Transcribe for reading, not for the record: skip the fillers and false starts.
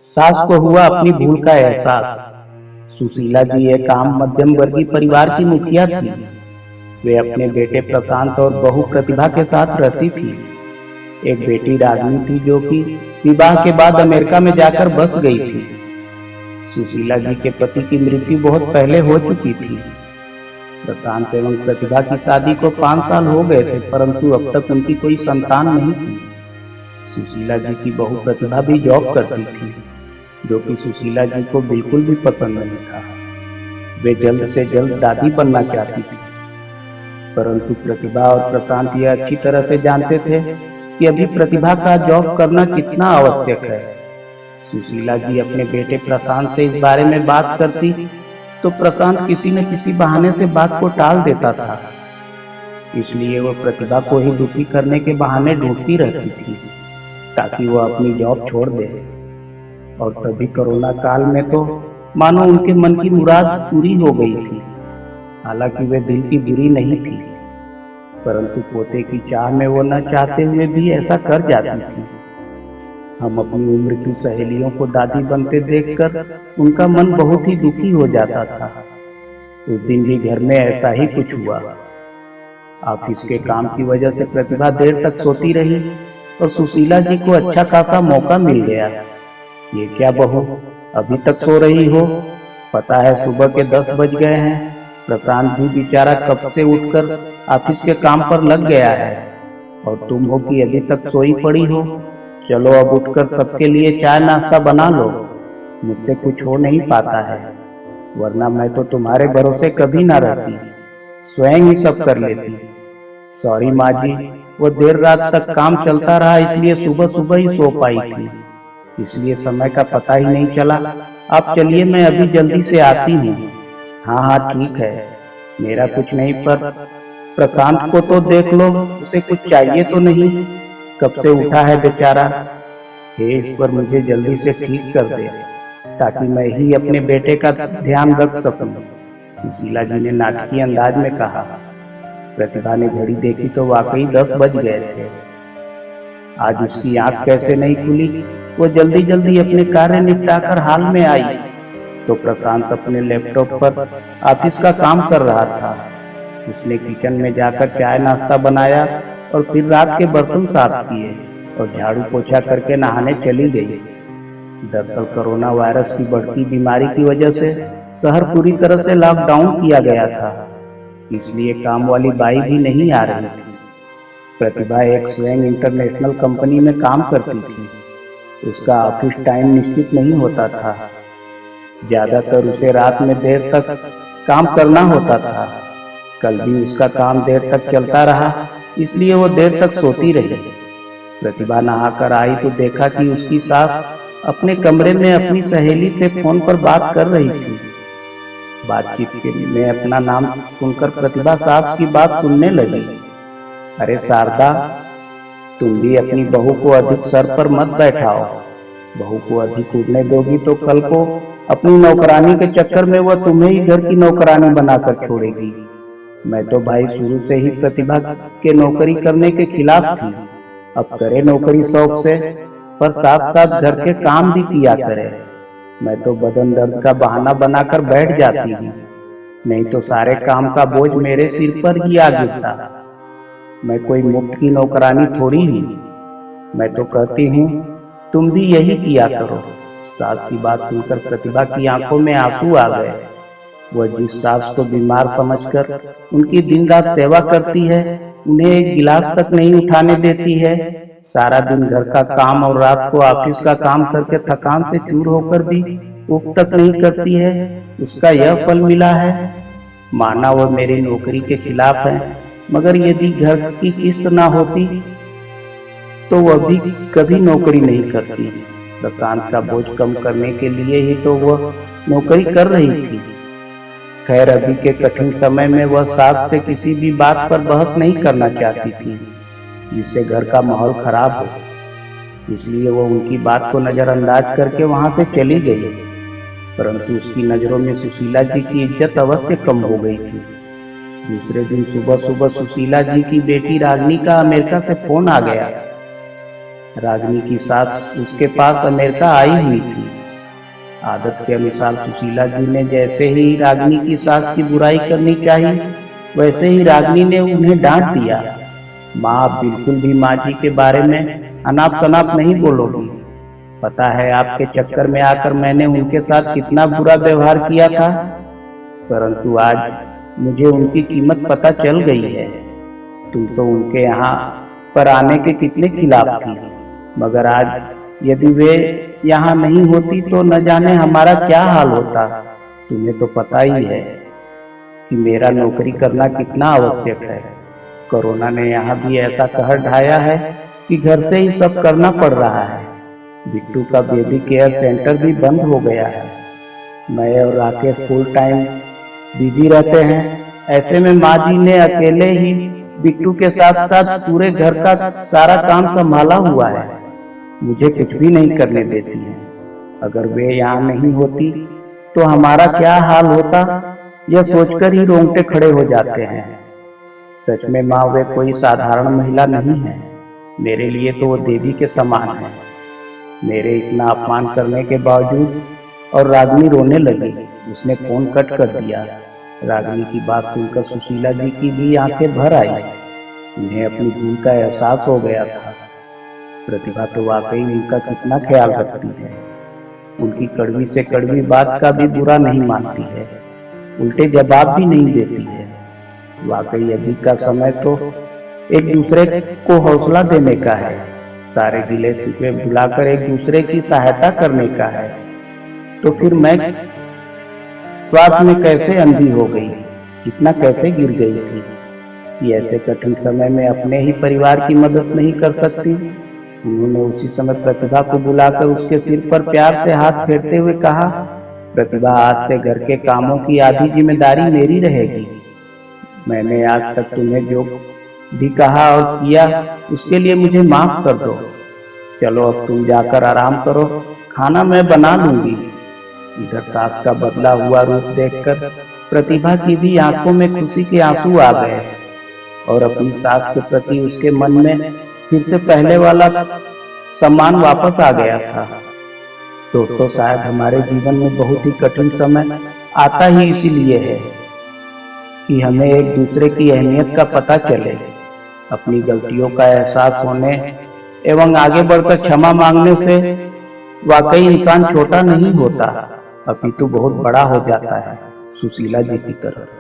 सास को हुआ अपनी भूल का एहसास। सुशीला जी एक आम मध्यम वर्गीय परिवार की मुखिया थी। वे अपने बेटे प्रशांत और बहू प्रतिभा के साथ रहती थी। एक बेटी रागिनी थी जो कि विवाह के बाद अमेरिका में जाकर बस गई थी। सुशीला जी के पति की मृत्यु बहुत पहले हो चुकी थी। प्रशांत एवं प्रतिभा की शादी को 5 साल हो गए थे, परंतु अब तक उनकी कोई संतान नहीं थी। सुशीला जी की बहू प्रतिभा भी जॉब करती थी, जो कि सुशीला जी को बिल्कुल भी पसंद नहीं था। वे जल्द से जल्द दादी बनना चाहती थी, परंतु प्रतिभा और प्रशांत यह अच्छी तरह से जानते थे कि अभी प्रतिभा का जॉब करना कितना आवश्यक है। सुशीला जी अपने बेटे प्रशांत से इस बारे में बात करती तो प्रशांत किसी न किसी बहाने से बात को टाल देता था। इसलिए वह प्रतिभा को ही दुखी करने के बहाने ढूंढती रहती थी ताकि वह अपनी जॉब छोड़ दे। और तभी कोरोना काल में तो मानो उनके मन की मुराद पूरी हो गई थी। हालांकि वे दिल की बुरी नहीं थी, परंतु पोते की चाह में वो न चाहते हुए भी ऐसा कर जाती थी। हम अपनी उम्र की सहेलियों को दादी बनते देखकर उनका मन बहुत ही दुखी हो जाता था। उस दिन भी घर में ऐसा ही कुछ हुआ। ऑफिस के काम की वजह से प्रतिभा देर तक सोती रही और सुशीला जी को अच्छा खासा मौका मिल गया। ये क्या बहू, अभी तक सो रही हो? पता है सुबह के 10 बज गए हैं। प्रशांत भी बेचारा कब से उठकर ऑफिस के काम पर लग गया है और तुम हो कि अभी तक सोई पड़ी हो। चलो अब उठकर सबके लिए चाय नाश्ता बना लो। मुझसे कुछ हो नहीं पाता है, वरना मैं तो तुम्हारे भरोसे कभी ना रहती, स्वयं ही सब कर लेती। सॉरी माँ जी, वो देर रात तक काम चलता रहा, इसलिए सुबह सुबह ही सो पाई थी, इसलिए समय का पता ही नहीं चला। आप चलिए, मैं अभी जल्दी से आती हूँ। हाँ हाँ ठीक है, मेरा कुछ नहीं, पर प्रशांत को तो देख लो, उसे कुछ चाहिए तो नहीं? कब से उठा है बेचारा। हे ईश्वर, मुझे जल्दी से ठीक कर दे ताकि मैं ही अपने बेटे का ध्यान रख सकूं, सुशीला जी ने नाटकीय अंदाज में कहा। प्रतिभा ने घड़ी देखी तो वाकई 10 बज गए थे। आज उसकी आंख कैसे नहीं खुली। वो जल्दी जल्दी अपने कार्य निपटाकर हाल में आई तो प्रशांत अपने लैपटॉप पर ऑफिस का काम कर रहा था। उसने किचन में जाकर चाय नाश्ता बनाया और फिर रात के बर्तन साफ किए और झाड़ू पोछा करके नहाने चली गई। दरअसल कोरोना वायरस की बढ़ती बीमारी की वजह से शहर पूरी तरह से लॉकडाउन किया गया था, इसलिए काम वाली बाई भी नहीं आ रही थी। प्रतिभा एक स्वयं इंटरनेशनल कंपनी में काम करती थी। उसका ऑफिस टाइम निश्चित नहीं होता था। ज्यादातर उसे रात में देर तक काम करना होता था। कल भी उसका काम देर तक चलता रहा, इसलिए वो देर तक सोती रही। प्रतिभा नहाकर आई तो देखा कि उसकी सास अपने कमरे में अपनी सहेली से फोन पर बात कर रही थी। बातचीत में अपना नाम सुनकर प्रतिभा सास की बात सुनने लगी। अरे शारदा, तुम भी अपनी बहू को अधिक सर पर मत बैठाओ। बहू को अधिक उड़ने दोगी तो कल को अपनी नौकरानी के चक्कर में वह तुम्हें ही घर की नौकरानी बनाकर छोड़ेगी। मैं तो भाई शुरू से ही प्रतिभा के नौकरी करने के खिलाफ थी। अब करे नौकरी शौक से, पर साथ साथ घर के काम भी किया करे। मैं तो बदन दर्द का बहाना बनाकर बैठ जाती हूँ, नहीं तो सारे काम का बोझ मेरे सिर पर ही आ गिरता। मैं कोई मुफ्त की नौकरानी थोड़ी हूँ। मैं तो कहती हूँ तुम भी यही किया करो। सास की बात सुनकर प्रतिभा की आंखों में आंसू आ गए। वह जिस सास को बीमार समझकर उनकी दिन रात सेवा करती है, उन्हें एक गिलास तक नहीं उठाने देती है, सारा दिन घर का काम और रात को ऑफिस का काम करके थकान से चूर होकर भी उफ तक नहीं करती है, उसका यह फल मिला है। माना वह मेरी नौकरी के खिलाफ है, मगर यदि घर की किस्त ना होती तो वह भी कभी नौकरी नहीं करती। प्रशांत का बोझ कम करने के लिए ही तो वह नौकरी कर रही थी। खैर, अभी के कठिन समय में वह सास से किसी भी बात पर बहस नहीं करना चाहती थी जिससे घर का माहौल खराब हो, इसलिए वह उनकी बात को नजरअंदाज करके वहां से चली गई। परंतु उसकी नजरों में सुशीला जी की इज्जत अवश्य कम हो गई थी। दूसरे दिन सुबह सुबह सुशीला जी की बेटी रागिनी का अमेरिका से फोन आ गया। रागिनी की सास उसके पास अमेरिका आई हुई थी। आदत के अनुसार सुशीला जी ने जैसे ही रागिनी की सास की बुराई करनी चाहिए, वैसे ही रागिनी ने उन्हें डांट दिया। माँ, आप बिल्कुल भी माँ जी के बारे में अनाप शनाप नहीं बोलोगी। पता है आपके चक्कर में आकर मैंने उनके साथ कितना बुरा व्यवहार किया था, परंतु आज मुझे उनकी कीमत पता चल गई है। तुम तो उनके यहाँ पर आने के कितने खिलाफ थी, मगर आज यदि वे यहाँ नहीं होती तो न जाने हमारा क्या हाल होता। तुम्हें तो पता ही है कि मेरा नौकरी करना कितना आवश्यक है। कोरोना ने यहाँ भी ऐसा कहर ढाया है कि घर से ही सब करना पड़ रहा है। बिट्टू का बेबी केयर सेंटर भी बंद हो गया है। मैं और राकेश फुल टाइम बिजी रहते हैं। ऐसे में माँ जी ने अकेले ही बिट्टू के साथ साथ पूरे घर का सारा काम संभाला हुआ है। मुझे कुछ भी नहीं करने देती है। अगर वे यहाँ नहीं होती तो हमारा क्या हाल होता, यह सोचकर ही रोंगटे खड़े हो जाते हैं। सच में माँ, वे कोई साधारण महिला नहीं है। मेरे लिए तो वो देवी के समान है। मेरे इतना अपमान करने के बावजूद और रागिनी रोने लगी। उसने फोन कट कर दिया। रागिनी की बात सुनकर सुशीला जी की भी आंखें भर आई। उन्हें अपनी भूल का एहसास हो गया था। प्रतिभा तो वाकई उनका कितना ख्याल रखती है। उनकी कड़वी से कड़वी बात का भी बुरा नहीं मानती है, उल्टे जवाब भी नहीं देती है। वाकई अभी का समय तो एक दूसरे को हौसला देने का है, सारे गिले शिकवे भुलाकर एक दूसरे की सहायता करने का है। तो फिर मैं स्वार्थ में कैसे अंधी हो गई, इतना कैसे गिर गई थी कि ऐसे कठिन समय में अपने ही परिवार की मदद नहीं कर सकती। उन्होंने उसी समय प्रतिभा को बुलाकर उसके सिर पर प्यार से हाथ फेरते हुए कहा, प्रतिभा, आज से घर के कामों की आधी जिम्मेदारी मेरी रहेगी। मैंने आज तक तुम्हें जो भी कहा और किया उसके लिए मुझे माफ कर दो। चलो अब तुम जाकर आराम करो, खाना मैं बना लूंगी। इधर सास का बदला हुआ रूप देखकर प्रतिभा की भी आंखों में खुशी के आंसू आ गए और अपनी सास के प्रति उसके मन में फिर से पहले वाला सम्मान वापस आ गया था। दोस्तों, शायद हमारे जीवन में बहुत ही कठिन समय आता ही इसीलिए है कि हमें एक दूसरे की अहमियत का पता चले, अपनी गलतियों का एहसास होने एवं आगे बढ़कर क्षमा मांगने से वाकई इंसान छोटा नहीं होता, अपितु बहुत बड़ा हो जाता है, सुशीला जी की तरह।